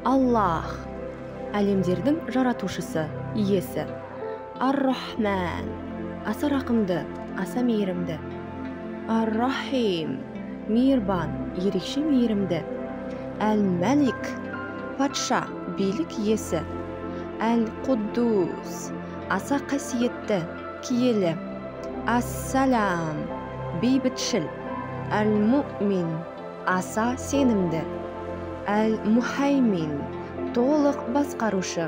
Аллах, әлемдердің жаратушысы, иесі. Ар-Рахман, аса рақымды, аса мейірімді. Ар-Рахим, мейірбан, ерекше мейірімді. Әл-Мәлик, патша, билік иесі. Әл-Құддус, аса қасиетті, киелі. Ас-Салам, бейбітшіл. Әл-Муъмин, аса сенімді. Әл-Мухаймин, толық басқарушы.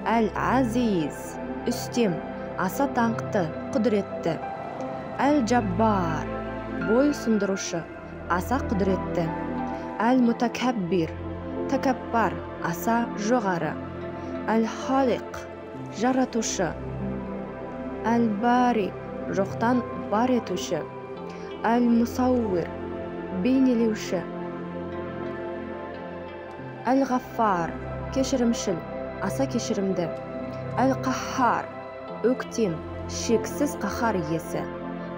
Әл-Азиз, үстем, аса даңқты, құдіретті. Әл-Джаббар, бой сұндырушы, аса құдіретті. Әл-Мутакаббир, тәкәббар, аса жоғары. Әл-Халиқ, жаратушы. Әл-Бари, жоқтан бар етуші. Әл-Мусауир, бейнелеуші. Әл-Ғаффар, кешірімшіл, аса кешірімді. Әл-Қаххар, өктем, шексіз қаһар иесі.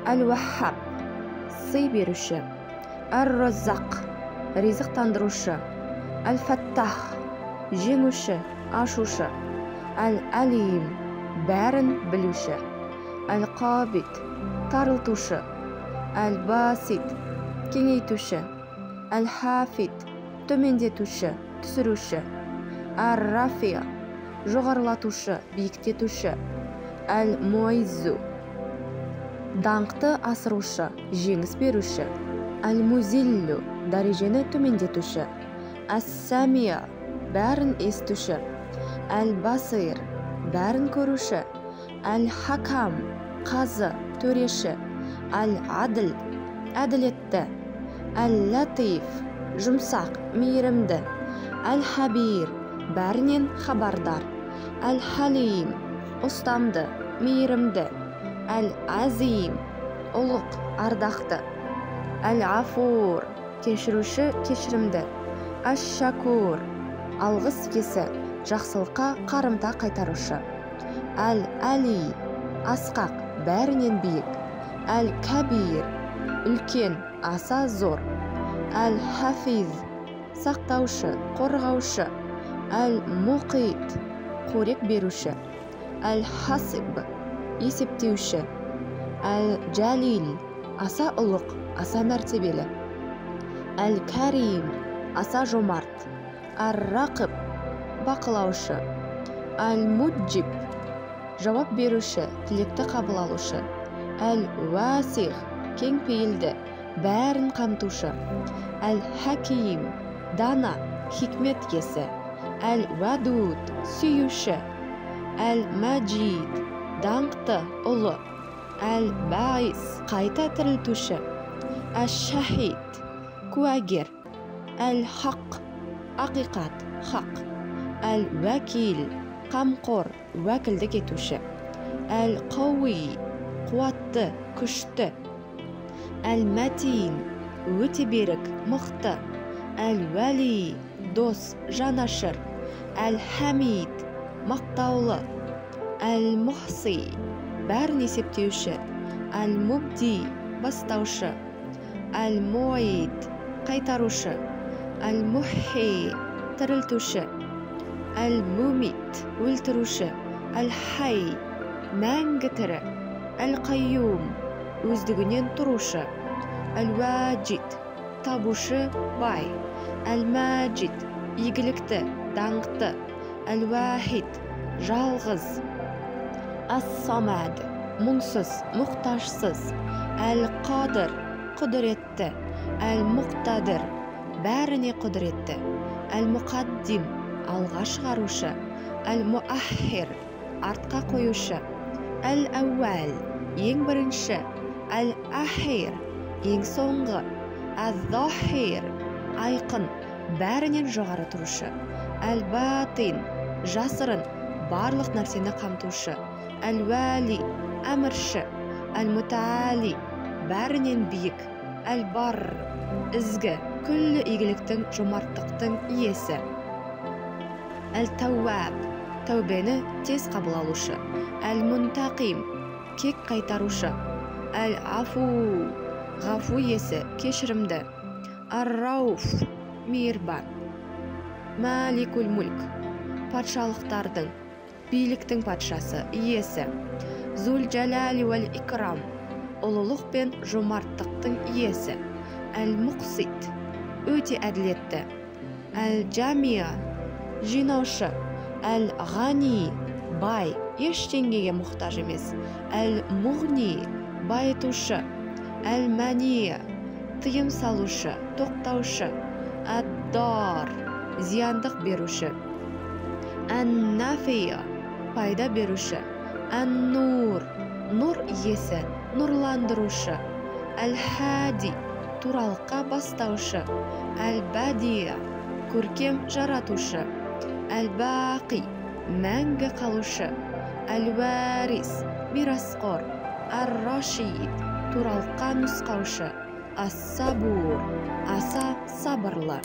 Әл-Уаххаб, сый беруші. Әр-Раззақ, ризықтандырушы. Әл-Фаттах, жеңуші, ашушы. Әл-Алим, бәрін білуші. Әл-Қабит, тарылтушы. Әл-Басит, кеңейтуші. Әл-Хафит, төмендетуші, түсіруші. Әр-Рафия, жоғарылатушы, биіктетуші. Әл-Муайзу, даңқты асырушы, жеңіс беруші. Әл-Музиллу, дәрежені төмендетуші. Әс-Самия, бәрін естуші. Әл-Басир, бәрін көруші. Әл-Хакам, қазы, төреші. Әл-Адл, әділетті. Әл-Латиф, жұмсақ, мейірімді. Әл-Хабир, бәрінен хабардар. Әл-Халим, ұстамды, мейірімді. Әл-Азим, ұлық, ардақты. Әл-Афур, кешіруші, кешірімді. Әш-Шакур, алғыс иесі, жақсылыққа қарымта қайтарушы. Әл-Али, асқақ, бәрінен биік. Әл-Кабир, үлкен, аса зор. Әл-Хафиз, сақтаушы, қорғаушы. Әл-Муқит, қорек беруші. Әл-Хасиб, есептеуші. Әл-Джалил, аса ұлық, аса мәртебелі. Әл-Карим, аса жомарт. Әр-Рақиб, бақылаушы. Әл-Муджиб, жауап беруші, тілекті қабыл алушы. Әл-Васих, кең пейілді, бәрін қамтушы. Әл-Хаким, дана, хикмет иесі. Әл-Вадуд, сүйуші. Әл-Маджид, даңқты, ұлы. Әл-Баис, қайта тірілтуші. Әш-Шахид, куәгер. Әл-Хақ, ақиқат, хақ. Әл-Вәкил, қамқор, уәкілдік етуші. Әл-Қауи, қуатты, күшті. Әл-Мәтин, өте берік, мықты. Әл-Вәли, дос, жанашыр. Әл-Хамид, мақтаулы. Әл-Мухси, бәрін есептеуші. Әл-Мубди, бастаушы. Әл-Муид, қайтарушы. Әл-Мухи, тірілтуші. Әл-Мумит, өлтіруші. Әл-Хай, мәңгі тірі. Әл-Қайюм, өздігінен тұрушы. Әл-Ваджид, табушы, бай. Әл-Маджид, игілікті, даңқты. Әл-Вахид, жалғыз. Ас-Самад, мұңсыз, мұқтажсыз. Әл-Қадыр, құдіретті. Әл-Мұқтадыр, бәріне құдіретті. Әл-Мұқаддим, алға шығарушы. Әл-Муаххир, артқа қоюшы. Әл-Әуәл, ең бірінші. Әл-Ахир, ең соңғы. Әл-Захир, айқын, бәрінен жоғары тұрушы. Әл-Батин, жасырын, барлық нәрсені қамтушы. Әл-Вәли, әмірші. Әл-Мутали, бәрінен биік. Әл-Бар, ізгі, күллі игіліктің, жомарттықтың иесі. Әл-Тауаб, тәубені тез қабыл алушы. Әл-Мунтақим, кек қайтарушы. Әл-Афу, ғафу иесі, кешірімді. Ар-Рауф, мейірбан. Маликул мүлк, патшалықтардың, биліктің патшасы, иесі. Зул джалали вал икрам, ұлылық пен жомарттықтың иесі. Әл-Муқсит, өте әділетті. Әл-Джамия, жинаушы. Әл-Ғани, бай, ештеңеге мұқтаж емес. Әл-Муғни, байытушы. Әл-Мания, тыйым салушы, тоқтаушы. Әд-Дар, зияндық беруші. Ән-Нафия, пайда беруші. Ән-Нур, нұр иесі, нұрландырушы. Әл-Хади, туралыққа бастаушы. Әл-Бадия, көркем жаратушы. Әл-Бақи, мәңгі қалушы. Әл-Варис, мирасқор. Әр-Рашид, туралыққа нұсқаушы. Ас-Сабур, аса сабырлы.